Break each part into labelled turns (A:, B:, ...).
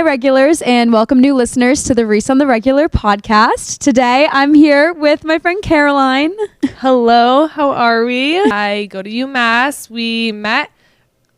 A: regulars, and welcome new listeners to the Reese on the Regular podcast. Today, I'm here with my friend Caroline.
B: Hello, how are we? I go to UMass. We met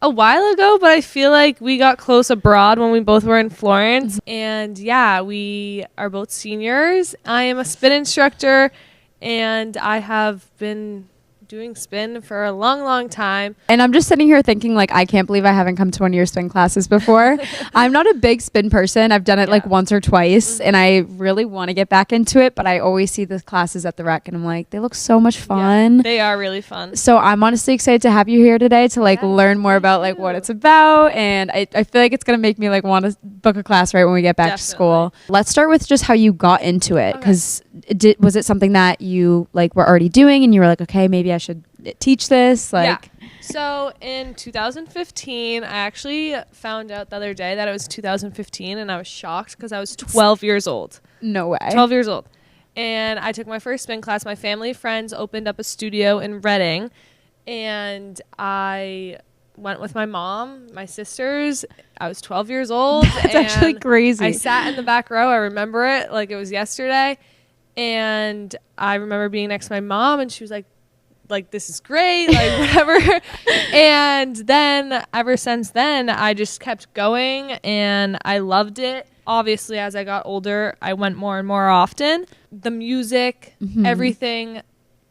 B: a while ago, but I feel like we got close abroad when we both were in Florence. And yeah, we are both seniors. I am a spin instructor, and I have been doing spin for a long time.
A: And I'm just sitting here thinking, like, I can't believe I haven't come to one of your spin classes before. I'm not a big spin person. I've done it like once or twice, and I really want to get back into it, but I always see the classes at the rec, and I'm like, they look so much fun.
B: Yeah, they are really fun.
A: So I'm honestly excited to have you here today to like learn more about like what it's about, and I feel like it's gonna make me like want to book a class right when we get back to school. Let's start with just how you got into it, because was it something that you like were already doing and you were like, okay, maybe I should teach this? Like,
B: so in 2015, I actually found out the other day that it was 2015, and I was shocked because I was 12 years old.
A: No way.
B: 12 years old. And I took my first spin class. My family friends opened up a studio in Reading, and I went with my mom, my sisters. I was 12 years old.
A: That's actually crazy.
B: I sat in the back row. I remember it like it was yesterday. And I remember being next to my mom, and she was like, this is great, like whatever. And then ever since then, I just kept going, and I loved it. Obviously, as I got older, I went more and more often. The music, everything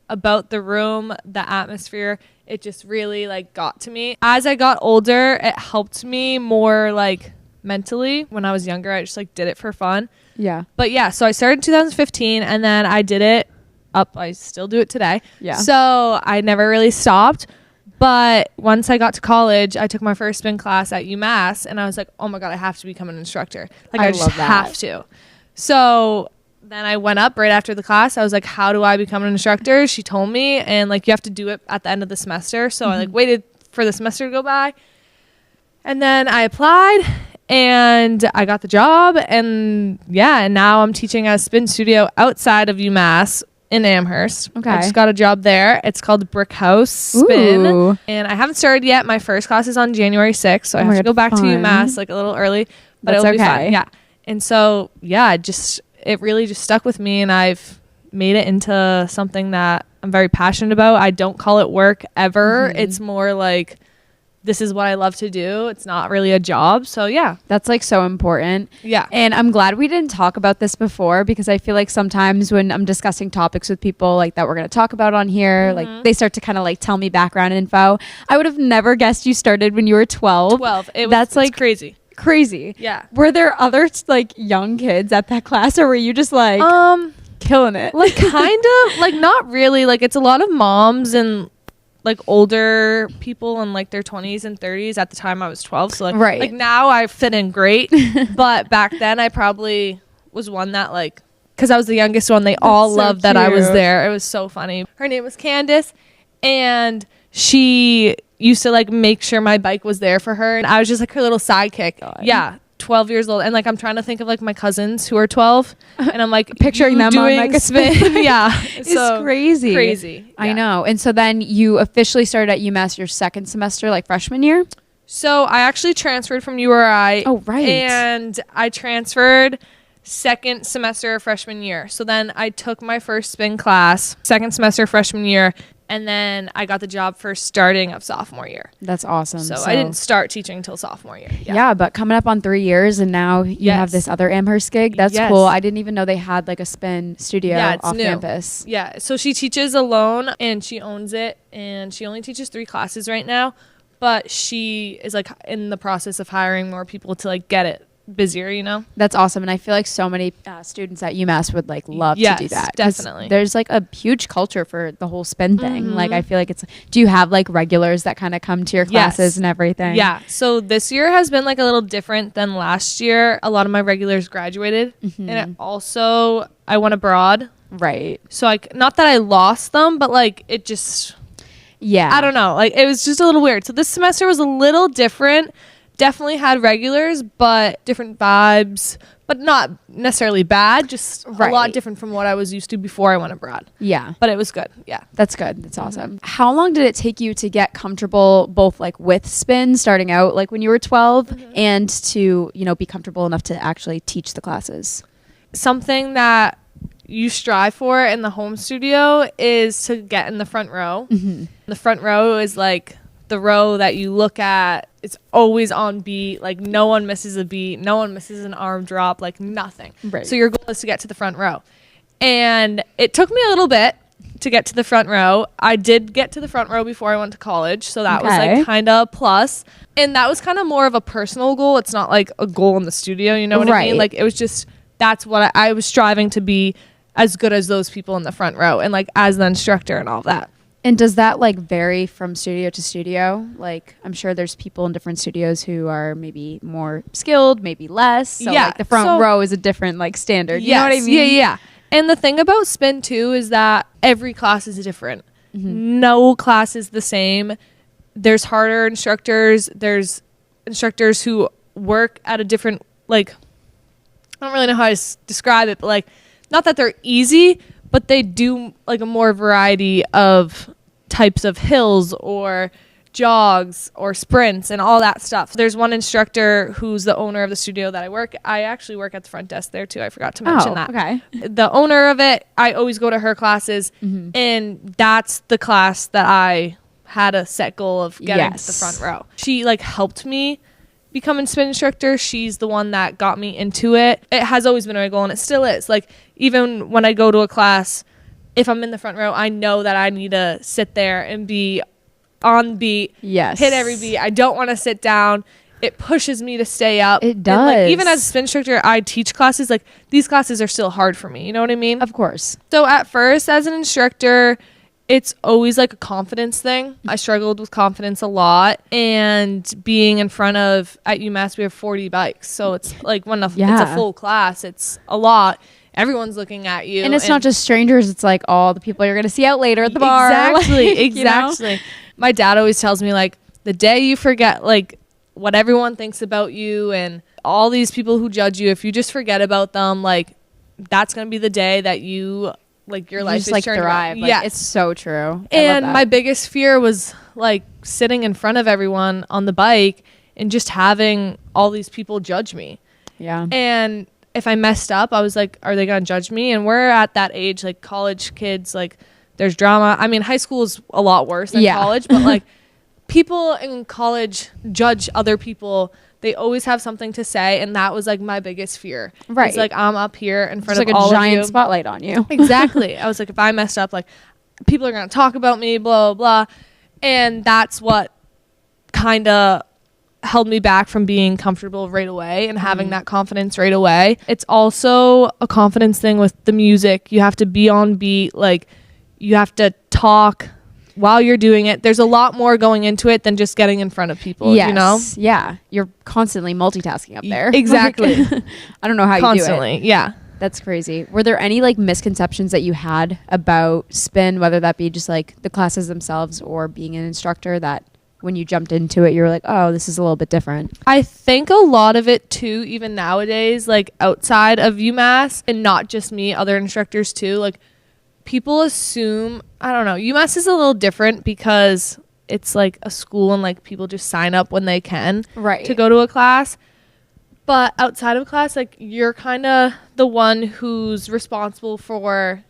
B: about the room, the atmosphere, it just really like got to me. As I got older, it helped me more like mentally. When I was younger, I just like did it for fun.
A: Yeah.
B: But yeah, so I started in 2015, and then I did it up. I still do it today.
A: Yeah.
B: So I never really stopped. But once I got to college, I took my first spin class at UMass, and I was like, oh my God, I have to become an instructor. Like I just have to. So then I went up right after the class. I was like, how do I become an instructor? She told me, and like you have to do it at the end of the semester. So I like waited for the semester to go by, and then I applied, and I got the job, and yeah, and now I'm teaching at a spin studio outside of UMass in Amherst.
A: Okay.
B: I just got a job there. It's called Brickhouse Spin.
A: Ooh.
B: And I haven't started yet. My first class is on January 6th, so I have to go back to UMass like a little early, but it'll be fun. Yeah. And so, yeah, it really just stuck with me, and I've made it into something that I'm very passionate about. I don't call it work ever. It's more like, this is what I love to do. It's not really a job. So yeah.
A: That's like so important.
B: Yeah.
A: And I'm glad we didn't talk about this before, because I feel like sometimes when I'm discussing topics with people like that we're going to talk about on here, like they start to kind of like tell me background info. I would have never guessed you started when you were 12.
B: 12.
A: That's like
B: crazy.
A: Crazy.
B: Yeah.
A: Were there other like young kids at that class, or were you just like killing it?
B: Like kind of like not really. Like it's a lot of moms and like older people in like their 20s and 30s. At the time I was 12, so like now I fit in great. But back then I probably was one that like, because I was the youngest one, they all loved that I was there. It was so funny. Her name was Candace, and she used to like make sure my bike was there for her, and I was just like her little sidekick. God. Yeah. 12 years old, and like I'm trying to think of like my cousins who are 12, and I'm like
A: picturing them
B: doing
A: on like a
B: spin. Yeah.
A: It's so crazy.
B: Yeah.
A: I know. And so then you officially started at UMass your second semester, like freshman year?
B: So I actually transferred from URI.
A: Oh, right.
B: And I transferred second semester of freshman year. So then I took my first spin class second semester freshman year, and then I got the job for starting of sophomore year.
A: That's awesome.
B: So I didn't start teaching until sophomore year.
A: Yeah, but coming up on 3 years, and now you have this other Amherst gig. That's cool. I didn't even know they had like a spin studio off campus.
B: Yeah, so she teaches alone, and she owns it, and she only teaches 3 classes right now, but she is like in the process of hiring more people to like get it busier, you know.
A: That's awesome. And I feel like so many students at UMass would like love to do that.
B: Definitely.
A: There's like a huge culture for the whole spin thing. Like I feel like do you have like regulars that kind of come to your classes and everything?
B: Yeah, so this year has been like a little different than last year. A lot of my regulars graduated, and I went abroad,
A: right?
B: So like, not that I lost them, but like it just,
A: I
B: don't know, like it was just a little weird. So this semester was a little different definitely had regulars, but different vibes, but not necessarily bad, just a lot different from what I was used to before I went abroad.
A: Yeah.
B: But it was good. Yeah.
A: That's good. That's awesome. How long did it take you to get comfortable both like with spin starting out like when you were 12 and to, you know, be comfortable enough to actually teach the classes?
B: Something that you strive for in the home studio is to get in the front row. The front row is like the row that you look at. It's always on beat. Like no one misses a beat. No one misses an arm drop, like nothing. Right. So your goal is to get to the front row. And it took me a little bit to get to the front row. I did get to the front row before I went to college. So that was like kind of a plus. And that was kind of more of a personal goal. It's not like a goal in the studio. You know what I mean? Like it was just, that's what I was striving to be as good as those people in the front row and like as the instructor and all that.
A: And does that like vary from studio to studio? Like I'm sure there's people in different studios who are maybe more skilled, maybe less. So like the front row is a different like standard. You know what I mean?
B: Yeah. And the thing about spin too is that every class is different. No class is the same. There's harder instructors. There's instructors who work at a different, like, I don't really know how to describe it, but like, not that they're easy, but they do like a more variety of types of hills or jogs or sprints and all that stuff. There's one instructor who's the owner of the studio that I actually work at the front desk there too. I forgot to mention that. Okay. The owner of it, I always go to her classes, and that's the class that I had a set goal of getting to the front row. She like helped me become a spin instructor. She's the one that got me into it. It has always been my goal, and it still is. Like even when I go to a class, if I'm in the front row, I know that I need to sit there and be on beat, hit every beat. I don't want to sit down. It pushes me to stay up.
A: It does.
B: And like, even as a spin instructor, I teach classes. Like these classes are still hard for me. You know what I mean?
A: Of course.
B: So at first, as an instructor, it's always like a confidence thing. I struggled with confidence a lot, and being in front of, at UMass we have 40 bikes, so it's like when it's a full class, it's a lot. Everyone's looking at you,
A: and it's not just strangers, it's like all the people you're gonna see out later at the bar.
B: Exactly.
A: You know?
B: My dad always tells me like the day you forget like what everyone thinks about you and all these people who judge you, if you just forget about them, like that's gonna be the day that you like your life
A: just
B: is
A: like
B: turned
A: thrive.
B: Like,
A: it's so true.
B: And my biggest fear was like sitting in front of everyone on the bike and just having all these people judge me. Yeah. And if I messed up, I was like, are they gonna judge me? And we're at that age, like college kids, like there's drama. I mean, high school is a lot worse than college, but like people in college judge other people. They always have something to say, and that was like my biggest fear. Right. It's like I'm up here in front of all of you. Like a giant
A: spotlight on you.
B: Exactly. I was like, if I messed up, like people are gonna talk about me, blah blah blah. And that's what kind of held me back from being comfortable right away and having that confidence right away. It's also a confidence thing with the music. You have to be on beat, like you have to talk while you're doing it. There's a lot more going into it than just getting in front of people, you know?
A: Yeah. You're constantly multitasking up there.
B: Exactly.
A: Like, I don't know how
B: constantly,
A: you do it.
B: Yeah.
A: That's crazy. Were there any like misconceptions that you had about spin, whether that be just like the classes themselves or being an instructor, that when you jumped into it, you were like, oh, this is a little bit different?
B: I think a lot of it too, even nowadays, like outside of UMass, and not just me, other instructors too, like people assume, I don't know, UMass is a little different because it's like a school and like people just sign up when they can to go to a class. But outside of class, like you're kind of the one who's responsible for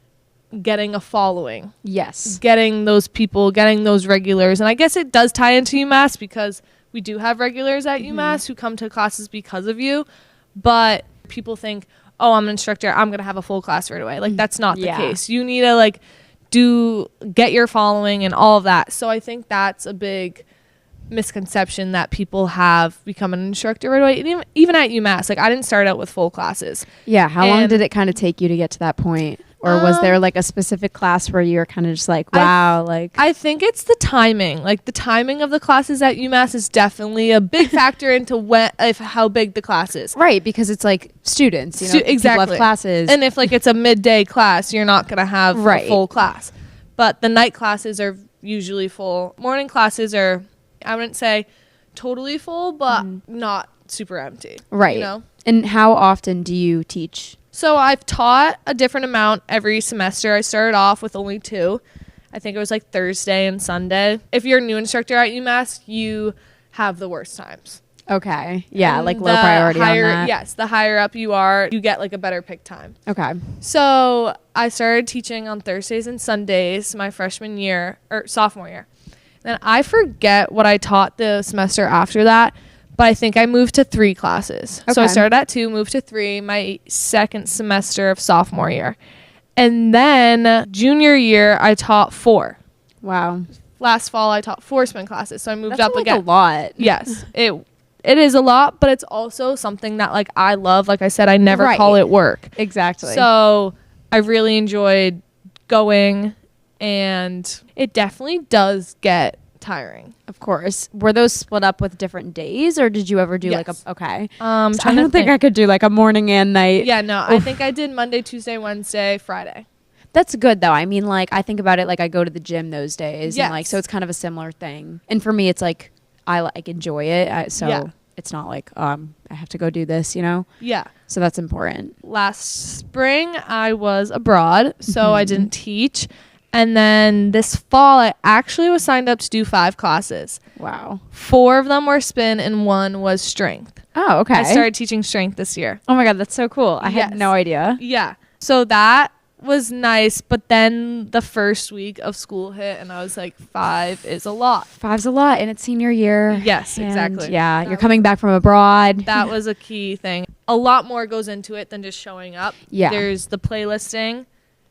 B: getting a following. Yes. Getting those people, getting those regulars. And I guess it does tie into UMass because we do have regulars at UMass who come to classes because of you. But people think, oh, I'm an instructor, I'm going to have a full class right away. Like that's not the case. You need to like get your following and all of that. So I think that's a big misconception that people have become an instructor right away. And even at UMass, like I didn't start out with full classes.
A: Yeah. How long did it kind of take you to get to that point? Or was there like a specific class where you were kind of just like, wow,
B: I think it's the timing. Like the timing of the classes at UMass is definitely a big factor into how big the class is.
A: Right, because it's like students, you know,
B: exactly.
A: People have classes.
B: And if like it's a midday class, you're not going to have a full class. But the night classes are usually full. Morning classes are, I wouldn't say totally full, but not super empty.
A: Right.
B: You know?
A: And how often do you teach?
B: So I've taught a different amount every semester. I started off with only 2. I think it was like Thursday and Sunday. If you're a new instructor at UMass, you have the worst times.
A: Okay. Yeah,
B: And
A: like low priority on that.
B: Yes, the higher up you are, you get like a better pick time.
A: Okay.
B: So I started teaching on Thursdays and Sundays my freshman year or sophomore year. And I forget what I taught the semester after that, but I think I moved to 3 classes. So I started at 2, moved to 3 my second semester of sophomore year. And then junior year, I taught 4.
A: Wow.
B: Last fall, I taught 4 spin classes. So I moved up
A: like
B: again.
A: a lot.
B: Yes. It is a lot, but it's also something that like I love. Like I said, I never call it work.
A: Exactly.
B: So I really enjoyed going, and it definitely does get tiring.
A: Of course. Were those split up with different days, or did you ever do like a okay?
B: So
A: I don't think I could do like a morning and night.
B: Yeah, no. I think I did Monday, Tuesday, Wednesday, Friday.
A: That's good though. I mean, like I think about it like I go to the gym those days,
B: Yes.
A: and like so it's kind of a similar thing. And for me, it's like I like enjoy it, so it's not like I have to go do this, you know.
B: Yeah.
A: So that's important.
B: Last spring, I was abroad, so I didn't teach. And then this fall, I actually was signed up to do 5 classes.
A: Wow.
B: 4 of them were spin and 1 was strength.
A: Oh, okay.
B: I started teaching strength this year.
A: Oh my God, that's so cool. I had no idea.
B: Yeah. So that was nice, but then the first week of school hit and I was like, 5 is a lot.
A: 5's a lot, and it's senior year.
B: Yes,
A: And
B: exactly.
A: yeah, you're coming back from abroad.
B: That was a key thing. A lot more goes into it than just showing up.
A: Yeah.
B: There's the playlisting.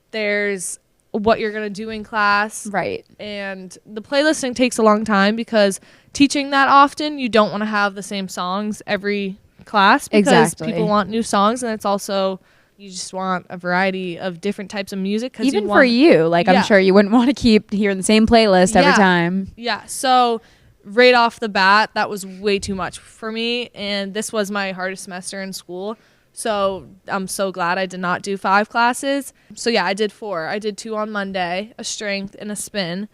B: There's what you're going to do in class.
A: Right.
B: And the playlisting takes a long time because teaching that often, you don't want to have the same songs every class because people want new songs, and it's also you just want a variety of different types of music.
A: Even for you, like I'm sure you wouldn't want to keep hearing the same playlist every time.
B: Yeah. So right off the bat, that was way too much for me, and this was my hardest semester in school. So I'm so glad I did not do 5 classes. So yeah, I did 4. I did 2 on Monday, a strength and a spin.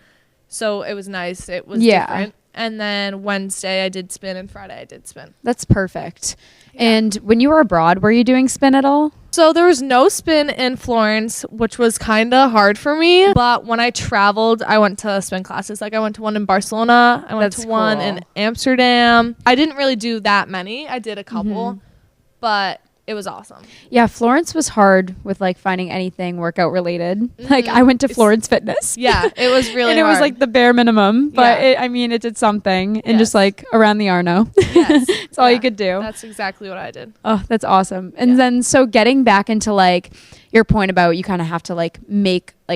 B: So it was nice. It was different. And then Wednesday I did spin, and Friday I did spin.
A: That's perfect. Yeah. And when you were abroad, were you doing spin at all?
B: So there was no spin in Florence, which was kind of hard for me. But when I traveled, I went to spin classes. Like I went to one in Barcelona. I went to one in Amsterdam. I didn't really do that many. I did a couple, but it was awesome. Yeah,
A: Florence was hard with like finding anything workout related. Like I went to Florence Fitness.
B: Yeah, it was really
A: and it
B: hard.
A: was like the bare minimum, but it did something. And just like around the Arno.
B: Yes.
A: That's all you could do.
B: That's exactly what I did.
A: Oh, that's awesome. And then so getting back into like your point about you kind of have to like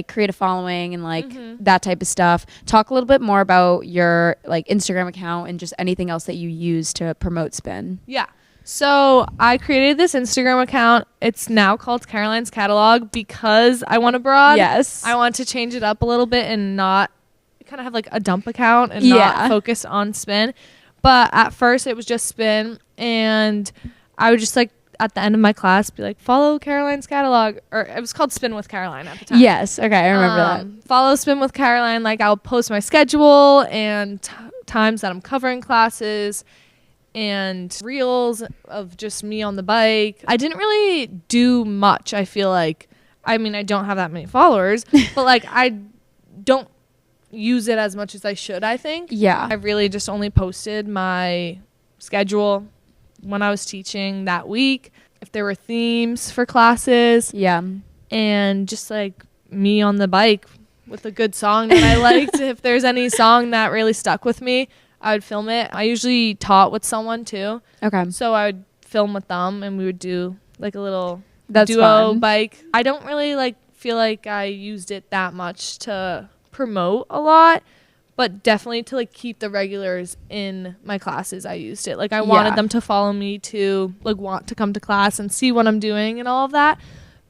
A: create a following and like that type of stuff. Talk a little bit more about your like Instagram account and just anything else that you use to promote spin.
B: Yeah. So I created this Instagram account. It's now called Caroline's Catalog because I went abroad.
A: Yes.
B: I want to change it up a little bit and not kind of have like a dump account and not focus on spin. But at first it was just spin, and I would just like at the end of my class be like, follow Caroline's Catalog, or it was called Spin with Caroline at the time.
A: Yes. Okay. I remember that.
B: Follow Spin with Caroline. Like I'll post my schedule and times that I'm covering classes, and reels of just me on the bike. I didn't really do much, I feel like. I mean, I don't have that many followers, but like I don't use it as much as I should, I think.
A: Yeah.
B: I really just only posted my schedule when I was teaching that week, if there were themes for classes.
A: Yeah.
B: And just like me on the bike with a good song that I liked. If there's any song that really stuck with me, I would film it. I usually taught with someone too.
A: Okay.
B: So I would film with them and we would do like a little duo
A: fun.
B: bike. I don't really like feel like I used it that much to promote a lot, but definitely to like keep the regulars in my classes I used it. Like I wanted them to follow me to like want to come to class and see what I'm doing and all of that.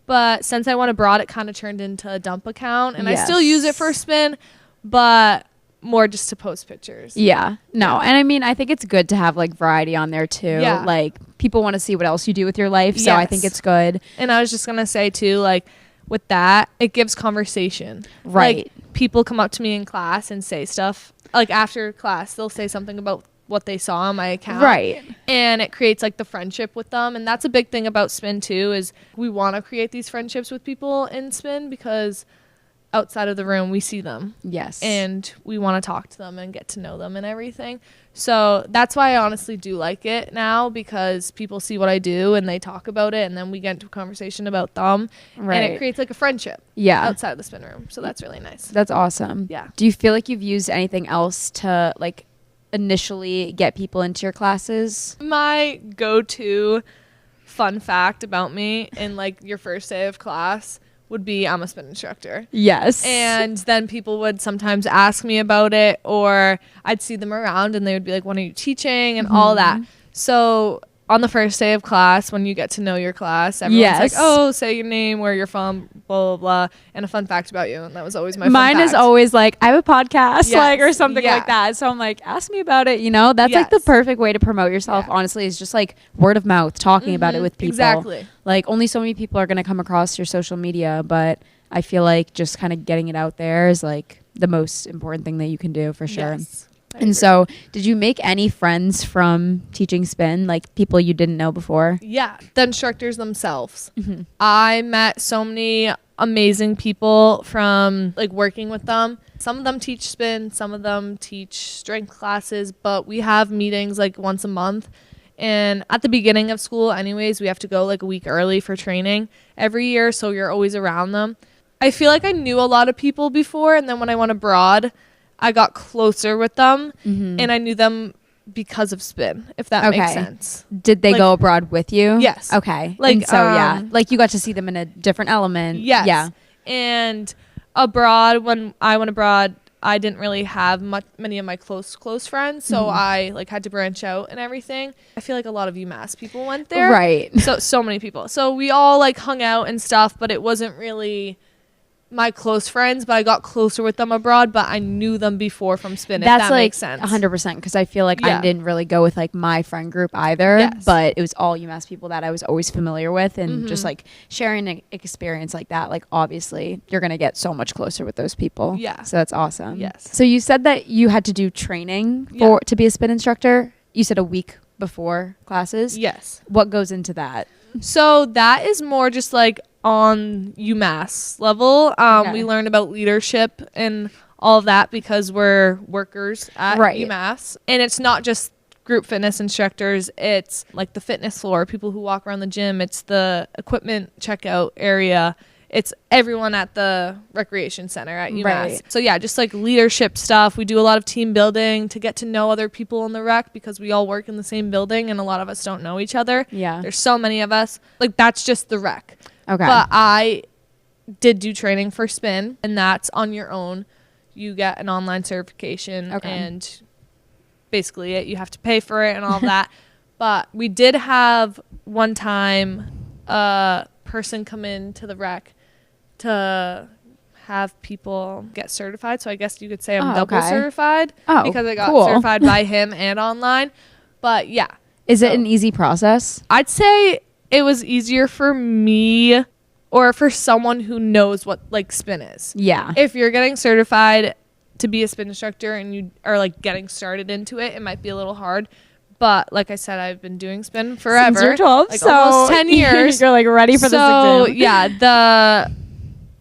B: But since I went abroad, it kind of turned into a dump account, and I still use it for spin, but more just to post pictures.
A: Yeah. No. And I mean, I think it's good to have like variety on there too.
B: Yeah.
A: Like people want to see what else you do with your life. So I think it's good.
B: And I was just going to say too, like with that, it gives conversation.
A: Right.
B: Like people come up to me in class and say stuff like after class, they'll say something about what they saw on my account.
A: Right.
B: And it creates like the friendship with them. And that's a big thing about spin too, is we want to create these friendships with people in spin because outside of the room we see them.
A: Yes.
B: And we want to talk to them and get to know them and everything. So that's why I honestly do like it now, because people see what I do and they talk about it, and then we get into a conversation about them.
A: Right.
B: And it creates like a friendship outside of the spin room. So that's really nice.
A: That's awesome.
B: Yeah.
A: Do you feel like you've used anything else to like initially get people into your classes?
B: My go-to fun fact about me in like your first day of class would be I'm a spin instructor.
A: Yes.
B: And then people would sometimes ask me about it, or I'd see them around and they would be like, when are you teaching, and all that. So on the first day of class, when you get to know your class, everyone's like, oh, say your name, where you're from, blah, blah, blah, and a fun fact about you. And that was always my
A: Mine
B: fun fact.
A: is always like, I have a podcast,
B: Yes.
A: like, or something
B: Yeah.
A: like that. So I'm like, ask me about it. You know, that's like the
B: Yes.
A: perfect way to promote yourself.
B: Yeah.
A: Honestly, is just like word of mouth, talking about it with people.
B: Exactly.
A: Like only so many people are going to come across your social media, but I feel like just kind of getting it out there is like the most important thing that you can do for sure.
B: Yes.
A: And so did you make any friends from teaching spin, like people you didn't know before?
B: Yeah, the instructors themselves. I met so many amazing people from like working with them. Some of them teach spin, some of them teach strength classes, but we have meetings like once a month. And at the beginning of school anyways, we have to go like a week early for training every year, so you're always around them. I feel like I knew a lot of people before, and then when I went abroad, I got closer with them, and I knew them because of spin, if that makes sense.
A: Did they
B: Like-
A: go abroad with you?
B: Yes.
A: Okay.
B: Like,
A: And so yeah, like you got to see them in a different element.
B: Yes.
A: Yeah.
B: And abroad, when I went abroad, I didn't really have many of my close friends, so I like had to branch out and everything. I feel like a lot of UMass people went there.
A: Right.
B: So many people. So we all like hung out and stuff, but it wasn't really my close friends, but I got closer with them abroad, but I knew them before from spin.
A: That's
B: if that
A: like
B: makes sense.
A: 100%, because I feel like I
B: Yeah.
A: didn't really go with like my friend group either,
B: Yes.
A: but it was all UMass people that I was always familiar with, and just like sharing an experience like that, like obviously you're going to get so much closer with those people.
B: Yeah.
A: So that's awesome.
B: Yes.
A: So you said that you had to do training to be a spin instructor. You said a week before classes.
B: Yes.
A: What goes into that?
B: So that is more just like on UMass level. We learn about leadership and all of that because we're workers at UMass. And it's not just group fitness instructors. It's like the fitness floor, people who walk around the gym. It's the equipment checkout area. It's everyone at the recreation center at UMass.
A: Right.
B: So yeah, just like leadership stuff. We do a lot of team building to get to know other people in the rec because we all work in the same building and a lot of us don't know each other.
A: Yeah.
B: There's so many of us. Like that's just the rec.
A: Okay.
B: But I did do training for spin, and that's on your own. You get an online certification and basically you have to pay for it and all that. But we did have one time a person come into the rec to have people get certified. So I guess you could say I'm double certified because I got certified by him and online. But yeah.
A: Is it an easy process?
B: I'd say it was easier for me or for someone who knows what like spin is.
A: Yeah.
B: If you're getting certified to be a spin instructor and you are like getting started into it, it might be a little hard. But like I said, I've been doing spin forever.
A: Since you're 12,
B: like
A: so
B: almost 10 years.
A: You're like ready for this exam.
B: Yeah, the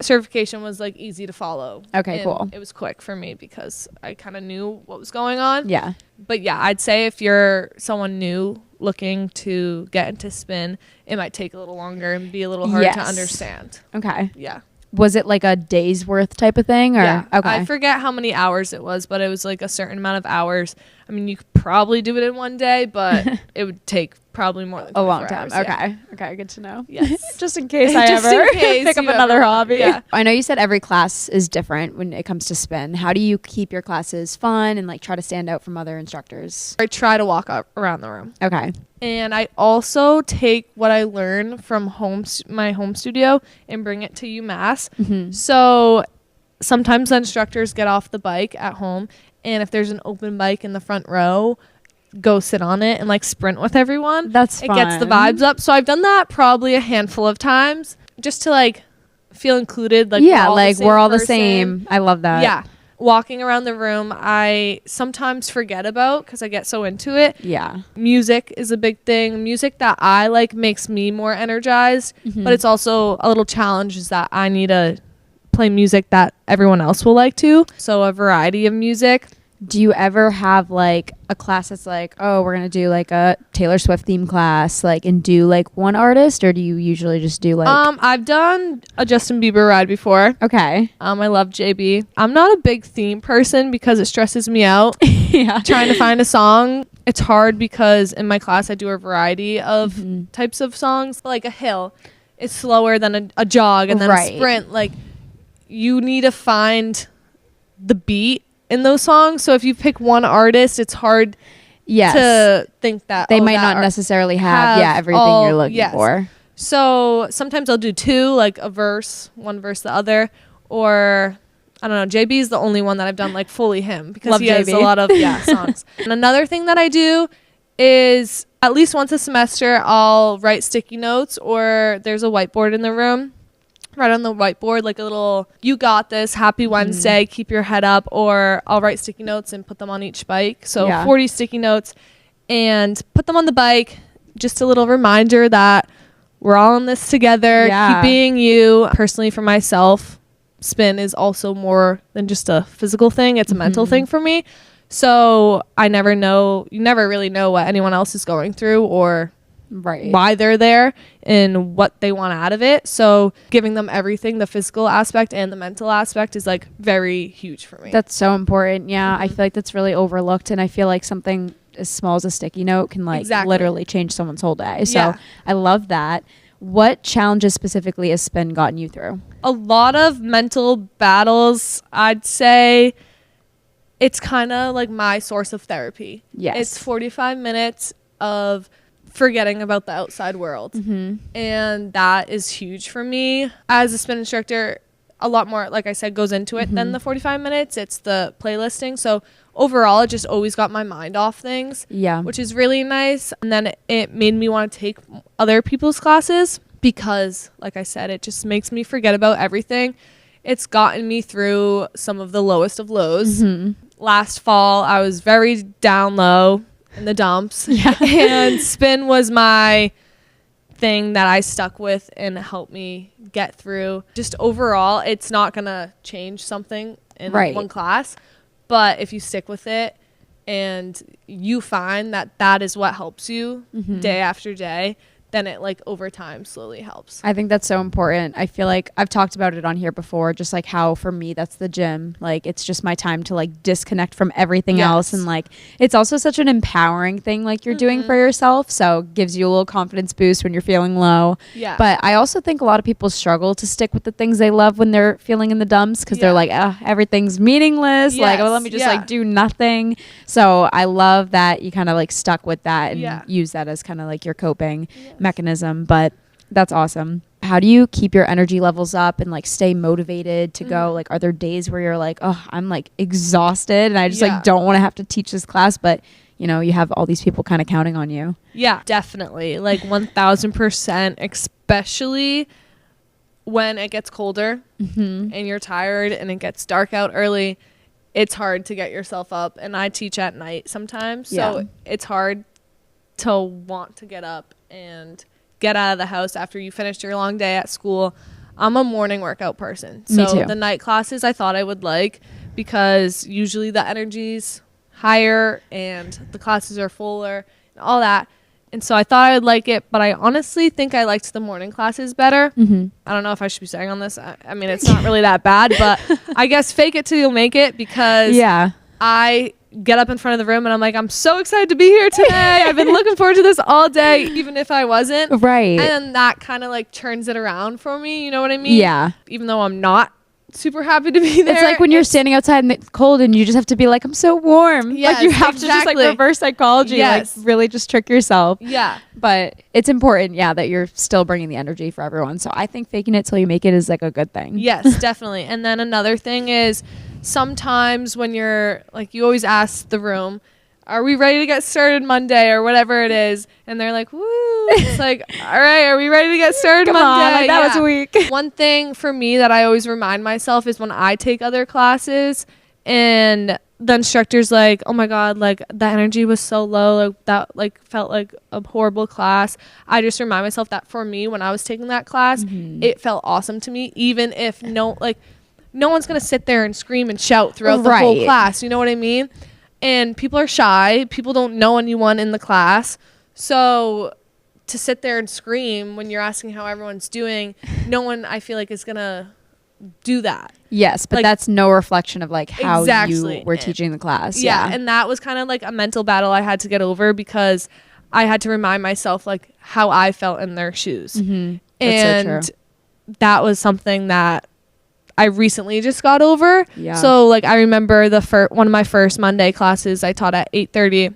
B: certification was like easy to follow.
A: Okay,
B: and
A: cool.
B: It was quick for me because I kind of knew what was going on.
A: Yeah.
B: But yeah, I'd say if you're someone new looking to get into spin, it might take a little longer and be a little hard to understand.
A: Okay.
B: Yeah.
A: Was it like a day's worth type of thing? Or?
B: Yeah.
A: Okay.
B: I forget how many hours it was, but it was like a certain amount of hours. I mean, you could probably do it in one day, but it would take probably more than
A: a long time.
B: hours, yeah.
A: Okay, good to know.
B: Yes.
A: Just in case I
B: Just
A: ever
B: in case
A: pick up
B: you
A: another
B: ever-
A: hobby.
B: yeah.
A: I know you said every class is different when it comes to spin. How do you keep your classes fun and like try to stand out from other instructors?
B: I try to walk up around the room.
A: Okay.
B: And I also take what I learn from my home studio and bring it to UMass. So sometimes the instructors get off the bike at home, and if there's an open bike in the front row, go sit on it and like sprint with everyone.
A: That's
B: It
A: fun.
B: gets the vibes up. So I've done that probably a handful of times just to like feel included. Like
A: yeah,
B: we're all
A: like
B: the same
A: we're all the
B: person.
A: same. I love that.
B: Yeah. walking around the room, I sometimes forget about because I get so into it.
A: Yeah.
B: Music is a big thing. Music that I like makes me more energized, but it's also a little challenge is that I need to play music that everyone else will like too. So a variety of music.
A: Do you ever have like a class that's like, oh, we're going to do like a Taylor Swift theme class, like, and do like one artist, or do you usually just do like
B: I've done a Justin Bieber ride before.
A: Okay.
B: I love JB. I'm not a big theme person because it stresses me out.
A: Yeah.
B: Trying to find a song. It's hard because in my class I do a variety of types of songs. Like a hill is slower than a jog, and then a sprint. Like, you need to find the beat in those songs. So if you pick one artist, it's hard to think that
A: they might not necessarily have everything you're looking for.
B: So sometimes I'll do two, like a verse, one verse the other, or I don't know. JB is the only one that I've done like fully him because he has a lot of songs. And another thing that I do is at least once a semester I'll write sticky notes, or there's a whiteboard in the room. Right on the whiteboard, like a little, you got this, happy Wednesday, keep your head up, or I'll write sticky notes and put them on each bike. So 40 sticky notes and put them on the bike. Just a little reminder that we're all in this together. Keep being you. Personally, for myself, spin is also more than just a physical thing. It's a mental thing for me. So you never really know what anyone else is going through or why they're there and what they want out of it. So giving them everything, the physical aspect and the mental aspect, is like very huge for me.
A: That's so important. Yeah. I feel like that's really overlooked, and I feel like something as small as a sticky note can like literally change someone's whole day. So I love that. What challenges specifically has spin gotten you through?
B: A lot of mental battles. I'd say it's kind of like my source of therapy. Yes. It's 45 minutes of forgetting about the outside world. And that is huge for me. As a spin instructor, a lot more, like I said, goes into it than the 45 minutes. It's the playlisting. So overall, it just always got my mind off things, which is really nice. And then it made me want to take other people's classes because, like I said, it just makes me forget about everything. It's gotten me through some of the lowest of lows. Last fall, I was very down low in the dumps, and spin was my thing that I stuck with and helped me get through. Just overall, it's not gonna change something in one class, but if you stick with it and you find that that is what helps you day after day, then it like over time slowly helps.
A: I think that's so important. I feel like I've talked about it on here before, just like how for me that's the gym. Like it's just my time to like disconnect from everything else, and like it's also such an empowering thing like you're doing for yourself, so gives you a little confidence boost when you're feeling low. But I also think a lot of people struggle to stick with the things they love when they're feeling in the dumps because they're like, everything's meaningless, like, oh, let me just like do nothing. So I love that you kind of like stuck with that and use that as kind of like your coping mechanism. But that's awesome. How do you keep your energy levels up and like stay motivated to go? Like, are there days where you're like, oh, I'm like exhausted and I just like don't want to have to teach this class, but you know, you have all these people kind of counting on you?
B: Yeah, definitely. Like 1000%, especially when it gets colder and you're tired and it gets dark out early. It's hard to get yourself up, and I teach at night sometimes, so it's hard to want to get up and get out of the house after you finished your long day at school. I'm a morning workout person, so the night classes I thought I would like, because usually the energy's higher and the classes are fuller and all that. And so I thought I would like it, but I honestly think I liked the morning classes better. I don't know if I should be saying on this. I mean, it's not really that bad, but I guess fake it till you'll make it, because I get up in front of the room and I'm like, I'm so excited to be here today. I've been looking forward to this all day, even if I wasn't. And then that kind of like turns it around for me. You know what I mean? Even though I'm not super happy to be there.
A: It's like when you're standing outside and it's cold and you just have to be like, I'm so warm. Like you have to just like reverse psychology, like really just trick yourself. But it's important, that you're still bringing the energy for everyone. So I think faking it till you make it is like a good thing.
B: Yes, definitely. And then another thing is, sometimes when you're like, you always ask the room, are we ready to get started Monday or whatever it is? And they're like, woo. It's like, all right, are we ready to get started
A: Come
B: Monday?
A: on, like that was a week.
B: One thing for me that I always remind myself is when I take other classes And the instructor's like, oh my God, like the energy was so low, like that like felt like a horrible class. I just remind myself that for me, when I was taking that class, it felt awesome to me, even if no one's gonna sit there and scream and shout throughout the whole class, you know what I mean? And people are shy, people don't know anyone in the class, so to sit there and scream when you're asking how everyone's doing, no one, I feel like, is gonna do that.
A: Yes, but like, that's no reflection of like how
B: exactly.
A: you were teaching the class.
B: Yeah, and that was kind of like a mental battle I had to get over, because I had to remind myself like how I felt in their shoes. And so that was something that I recently just got over. Yeah. So like I remember one of my first Monday classes I taught at 8:30.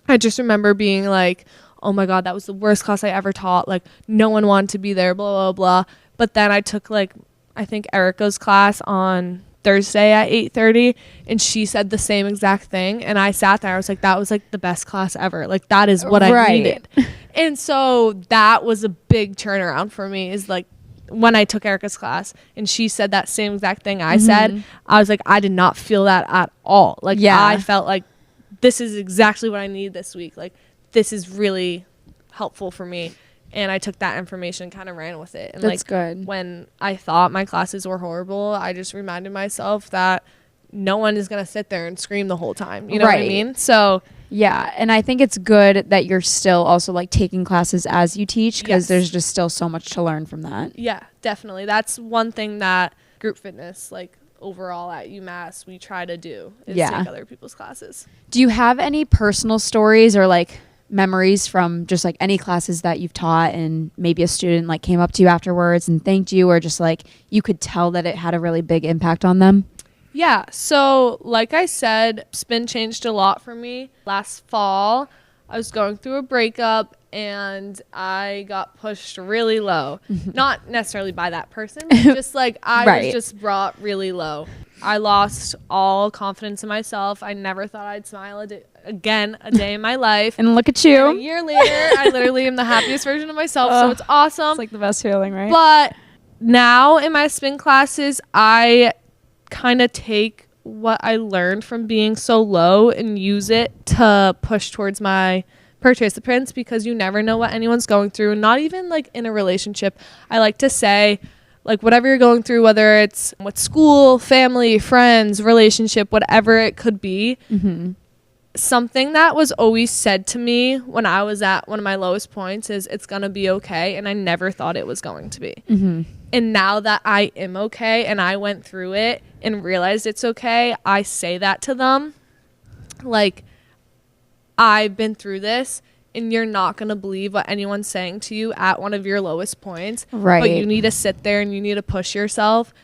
B: I just remember being like, oh my God, that was the worst class I ever taught. Like no one wanted to be there, blah, blah, blah. But then I took like, I think Erica's class on Thursday at 8:30, and she said the same exact thing. And I sat there, I was like, that was like the best class ever. Like that is what I needed. And so that was a big turnaround for me, is like when I took Erica's class and she said that same exact thing I said, I was like, I did not feel that at all. Like I felt like this is exactly what I need this week. Like this is really helpful for me. And I took that information and kind of ran with it. And
A: that's
B: like
A: good.
B: When I thought my classes were horrible, I just reminded myself that no one is going to sit there and scream the whole time. You know what I mean? So
A: yeah. And I think it's good that you're still also like taking classes as you teach, because there's just still so much to learn from that.
B: Yeah, definitely. That's one thing that group fitness, like overall at UMass, we try to do, is take other people's classes. Do
A: you have any personal stories or like memories from just like any classes that you've taught, and maybe a student like came up to you afterwards and thanked you, or just like you could tell that it had a really big impact on them?
B: Yeah, so like I said, spin changed a lot for me. Last fall, I was going through a breakup and I got pushed really low. Not necessarily by that person, but just like I was just brought really low. I lost all confidence in myself. I never thought I'd smile again a day in my life.
A: And look at you.
B: And a year later, I literally am the happiest version of myself, so it's awesome.
A: It's like the best feeling, right?
B: But now in my spin classes, I kind of take what I learned from being so low and use it to push towards my participants, because you never know what anyone's going through, not even like in a relationship. I like to say, like, whatever you're going through, whether it's with school, family, friends, relationship, whatever it could be, something that was always said to me when I was at one of my lowest points is, it's gonna be okay. And I never thought it was going to be. And now that I am okay and I went through it and realized it's okay, I say that to them. Like, I've been through this, and you're not going to believe what anyone's saying to you at one of your lowest points. Right. But you need to sit there and you need to push yourself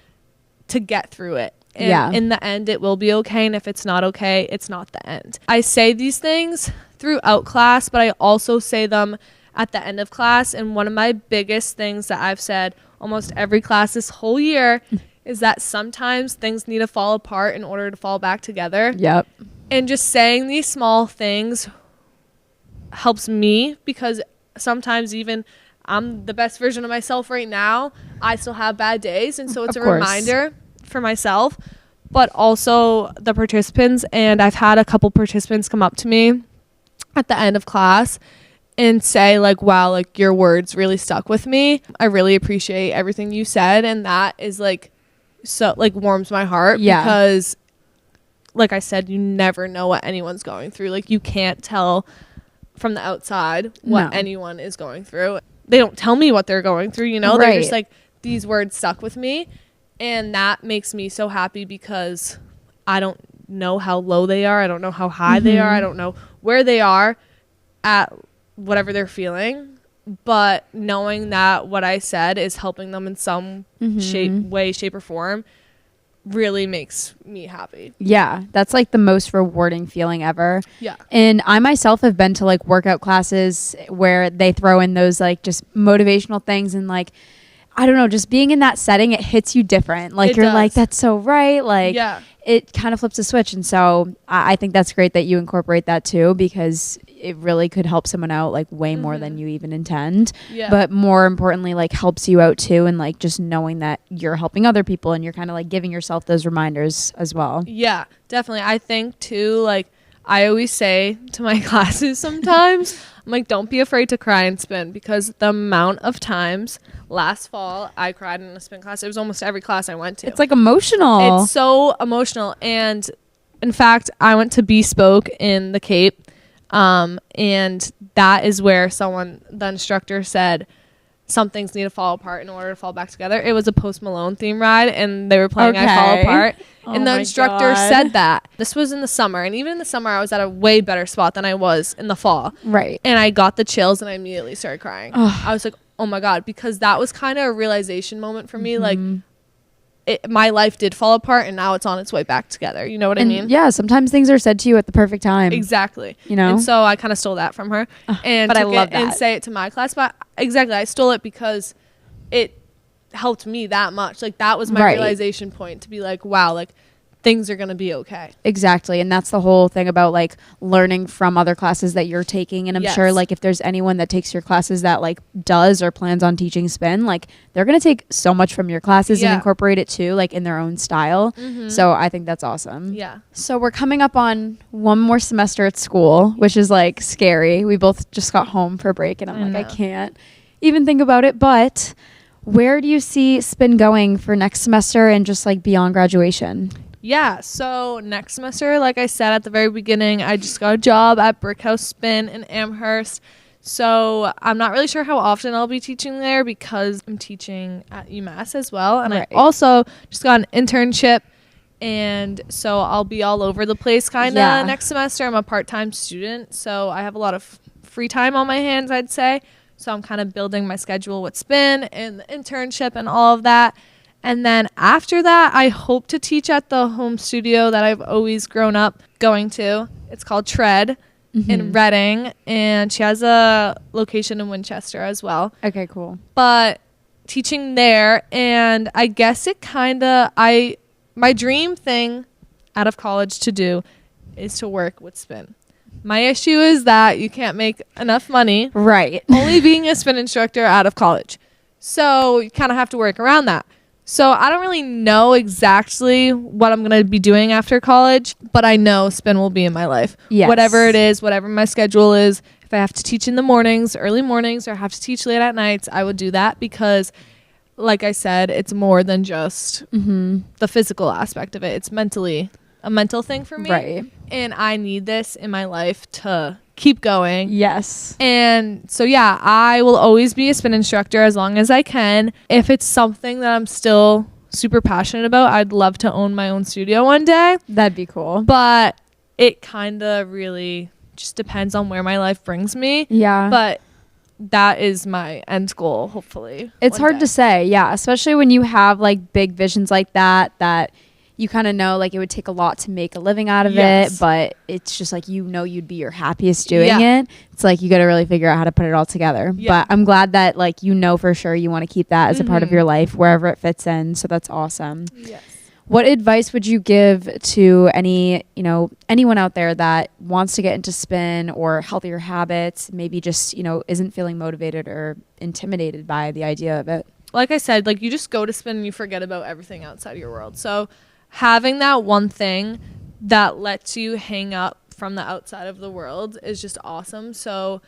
B: to get through it. And in the end, it will be okay. And if it's not okay, it's not the end. I say these things throughout class, but I also say them at the end of class. And one of my biggest things that I've said almost every class this whole year is that sometimes things need to fall apart in order to fall back together. Yep. And just saying these small things helps me, because sometimes even I'm the best version of myself right now, I still have bad days. And so it's a reminder for myself, but also the participants. And I've had a couple participants come up to me at the end of class and say like, wow, like your words really stuck with me. I really appreciate everything you said. And that is like, so like warms my heart, because like I said, you never know what anyone's going through. Like you can't tell from the outside what anyone is going through. They don't tell me what they're going through, you know. They're just like, these words stuck with me, and that makes me so happy, because I don't know how low they are, I don't know how high they are, I don't know where they are at whatever they're feeling, but knowing that what I said is helping them in some shape or form really makes me happy. Yeah, that's like the most rewarding feeling ever. Yeah. And I myself have been to like workout classes where they throw in those like just motivational things, and like
A: I don't know, just being in that setting, it hits you different. Like, you're like, that's so right. Like, it kind of flips a switch. And so I think that's great that you incorporate that too, because it really could help someone out like way more than you even intend. But more importantly, like helps you out too. And like just knowing that you're helping other people and you're kind of like giving yourself those reminders as well.
B: Yeah, definitely. I think too, like I always say to my classes sometimes, I'm like, don't be afraid to cry and spin, because the amount of times last fall I cried in a spin class, it was almost every class I went to.
A: It's like emotional.
B: It's so emotional. And in fact, I went to Bespoke in the Cape. And that is where the instructor said some things need to fall apart in order to fall back together. It was a Post Malone theme ride, and they were playing I Fall Apart. And the instructor said that. This was in the summer, and even in the summer I was at a way better spot than I was in the fall.
A: Right.
B: And I got the chills and I immediately started crying. I was like, oh my God, because that was kind of a realization moment for me. Like, my life did fall apart, and now it's on its way back together. You know what I mean?
A: Yeah, sometimes things are said to you at the perfect time.
B: Exactly.
A: You know?
B: And so I kind of stole that from her. And
A: but I love that.
B: And say it to my class. But exactly, I stole it because it helped me that much. Like, that was my realization point, to be like, wow, like, things are going to be okay.
A: Exactly. And that's the whole thing about like learning from other classes that you're taking. And I'm sure like if there's anyone that takes your classes that like does or plans on teaching spin, like they're going to take so much from your classes and incorporate it too, like in their own style. So I think that's awesome.
B: Yeah.
A: So we're coming up on one more semester at school, which is like scary. We both just got home for break, and I'm like, I can't even think about it. But where do you see spin going for next semester and just like beyond graduation?
B: Yeah, so next semester, like I said at the very beginning, I just got a job at Brickhouse Spin in Amherst. So I'm not really sure how often I'll be teaching there, because I'm teaching at UMass as well. And I also just got an internship. And so I'll be all over the place kind of next semester. I'm a part-time student, so I have a lot of free time on my hands, I'd say. So I'm kind of building my schedule with spin and the internship and all of that. And then after that, I hope to teach at the home studio that I've always grown up going to. It's called Tread in Reading, and she has a location in Winchester as well.
A: Okay, cool.
B: But teaching there, and I guess it kind of, my dream thing out of college to do is to work with spin. My issue is that you can't make enough money.
A: Right.
B: Only being a spin instructor out of college. So you kind of have to work around that. So I don't really know exactly what I'm going to be doing after college, but I know spin will be in my life.
A: Yes.
B: Whatever it is, whatever my schedule is. If I have to teach in the mornings, early mornings, or have to teach late at nights, I would do that, because like I said, it's more than just the physical aspect of it. It's a mental thing for me.
A: Right.
B: And I need this in my life to keep going.
A: Yes.
B: And so, yeah, I will always be a spin instructor as long as I can. If it's something that I'm still super passionate about, I'd love to own my own studio one day.
A: That'd be cool.
B: But it kind of really just depends on where my life brings me.
A: Yeah.
B: But that is my end goal, hopefully.
A: It's hard to say. Yeah. Especially when you have like big visions like that you kind of know like it would take a lot to make a living out of it, but it's just like, you'd be your happiest doing it. It's like you got to really figure out how to put it all together. But I'm glad that like for sure you want to keep that as a part of your life wherever it fits in. So that's awesome.
B: Yes.
A: What advice would you give to anyone out there that wants to get into spin or healthier habits, maybe just, isn't feeling motivated or intimidated by the idea of it?
B: Like I said, like you just go to spin and you forget about everything outside of your world. So having that one thing that lets you hang up from the outside of the world is just awesome. So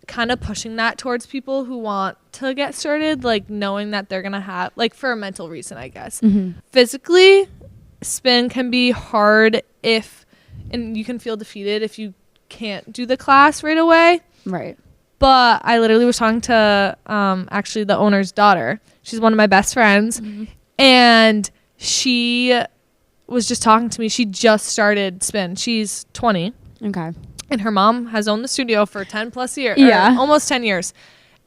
B: kind of pushing that towards people who want to get started, like knowing that they're going to have, like for a mental reason, I guess. Physically, spin can be hard and you can feel defeated if you can't do the class right away.
A: Right.
B: But I literally was talking to actually the owner's daughter. She's one of my best friends. And she was just talking to me. She just started spin. She's 20.
A: Okay.
B: And her mom has owned the studio for 10 plus years.
A: Yeah.
B: Almost 10 years.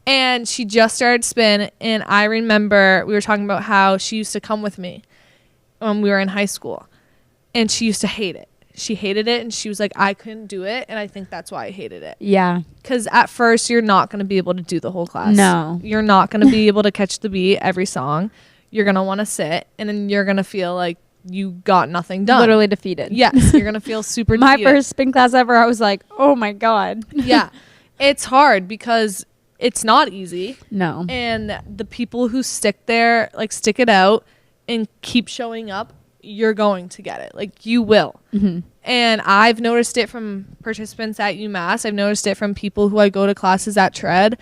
B: And she just started spin. And I remember we were talking about how she used to come with me when we were in high school. And she used to hate it. she hated it, and she was like, I couldn't do it, and I think that's why I hated it.
A: Yeah.
B: Because at first, you're not going to be able to do the whole class.
A: No.
B: You're not going to be able to catch the beat every song. You're going to want to sit, and then you're going to feel like you got nothing done.
A: Literally defeated.
B: Yes, you're going to feel super
A: My
B: defeated.
A: first spin class ever, I was like, oh my God.
B: Yeah. It's hard because it's not easy.
A: No.
B: And the people who stick there, like stick it out and keep showing up, you're going to get it. Like you will.
A: Mm-hmm.
B: And I've noticed it from participants at UMass. I've noticed it from people who I go to classes at Tread.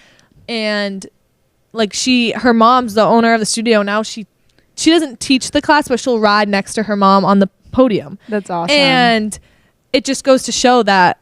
B: And like her mom's the owner of the studio. Now she doesn't teach the class, but she'll ride next to her mom on the podium.
A: That's awesome.
B: And it just goes to show that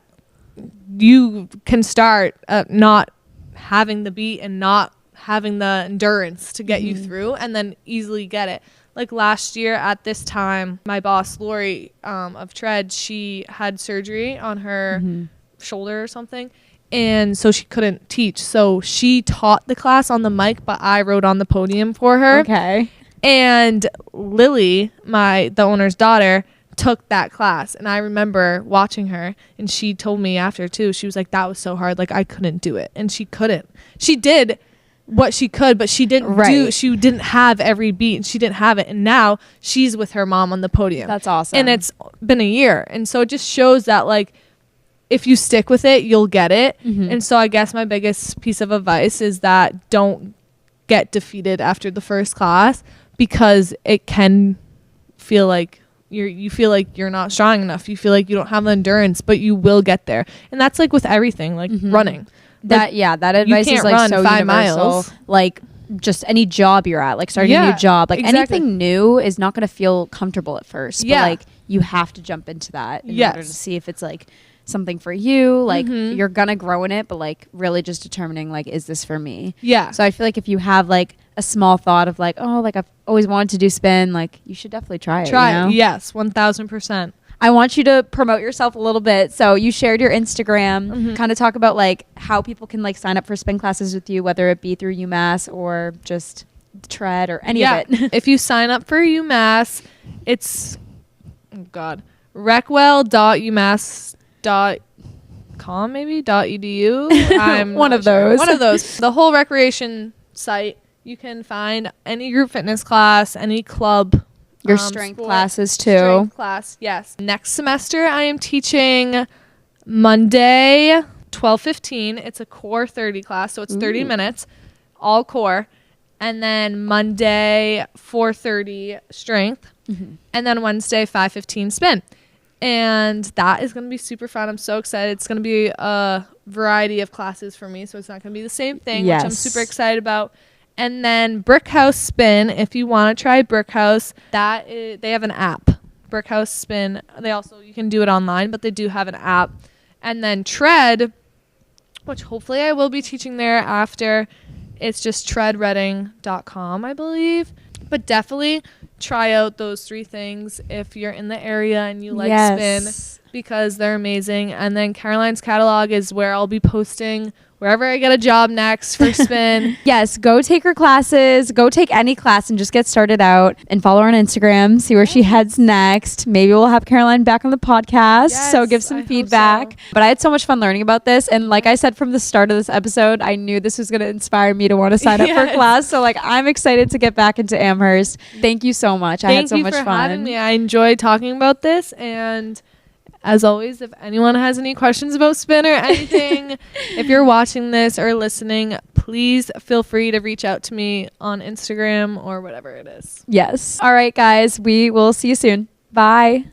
B: you can start not having the beat and not having the endurance to get you through, and then easily get it. Like last year at this time, my boss Lori of Tread, she had surgery on her shoulder or something, and so she couldn't teach. So she taught the class on the mic, but I rode on the podium for her.
A: Okay.
B: And Lily, the owner's daughter, took that class, and I remember watching her, and she told me after too, she was like, that was so hard, like I couldn't do it. And she couldn't. She did what she could, but she didn't she didn't have every beat, and she didn't have it. And now she's with her mom on the podium.
A: That's awesome.
B: And it's been a year, and so it just shows that like if you stick with it, you'll get it. And so I guess my biggest piece of advice is that don't get defeated after the first class, because it can feel like you feel like you're not strong enough. You feel like you don't have the endurance, but you will get there. And that's like with everything, like running.
A: That advice is like so
B: 5
A: universal.
B: miles.
A: Like just any job you're at, like starting a new job, like anything new is not going to feel comfortable at first. But like you have to jump into that in order to see if it's like something for you. Like you're gonna grow in it, but like really just determining like, is this for me? Yeah. So I feel like if you have like a small thought of like, oh, like I've always wanted to do spin, like you should definitely try it.
B: Yes, 1000%.
A: I want you to promote yourself a little bit. So you shared your Instagram, kind of talk about like how people can like sign up for spin classes with you, whether it be through UMass or just Tread or any of it.
B: If you sign up for UMass, it's recwell.umass.com maybe .edu. I'm
A: one of those.
B: One of those. The whole recreation site. You can find any group fitness class, any club.
A: Your strength classes too.
B: Strength class, yes. Next semester, I am teaching Monday, 12:15. It's a core 30 class, so it's 30 minutes, all core. And then Monday, 4:30 strength. And then Wednesday, 5:15 spin. And that is going to be super fun. I'm so excited. It's going to be a variety of classes for me, so it's not going to be the same thing, which I'm super excited about. And then Brickhouse Spin, if you want to try Brickhouse, they have an app. Brickhouse Spin, you can do it online, but they do have an app. And then Tread, which hopefully I will be teaching there after. It's just treadreading.com, I believe. But definitely try out those 3 things if you're in the area and you like spin, because they're amazing. And then Caroline's catalog is where I'll be posting wherever I get a job next for spin.
A: Yes, go take her classes. Go take any class and just get started out, and follow her on Instagram. See where she heads next. Maybe we'll have Caroline back on the podcast. So give some feedback. So. But I had so much fun learning about this. And like I said from the start of this episode, I knew this was going to inspire me to want to sign up for class. So like I'm excited to get back into Amherst. Thank you so much. I had so much fun.
B: Thank you for having me. I enjoyed talking about this. And as always, if anyone has any questions about spin or anything, if you're watching this or listening, please feel free to reach out to me on Instagram or whatever it is.
A: Yes. All right, guys. We will see you soon. Bye.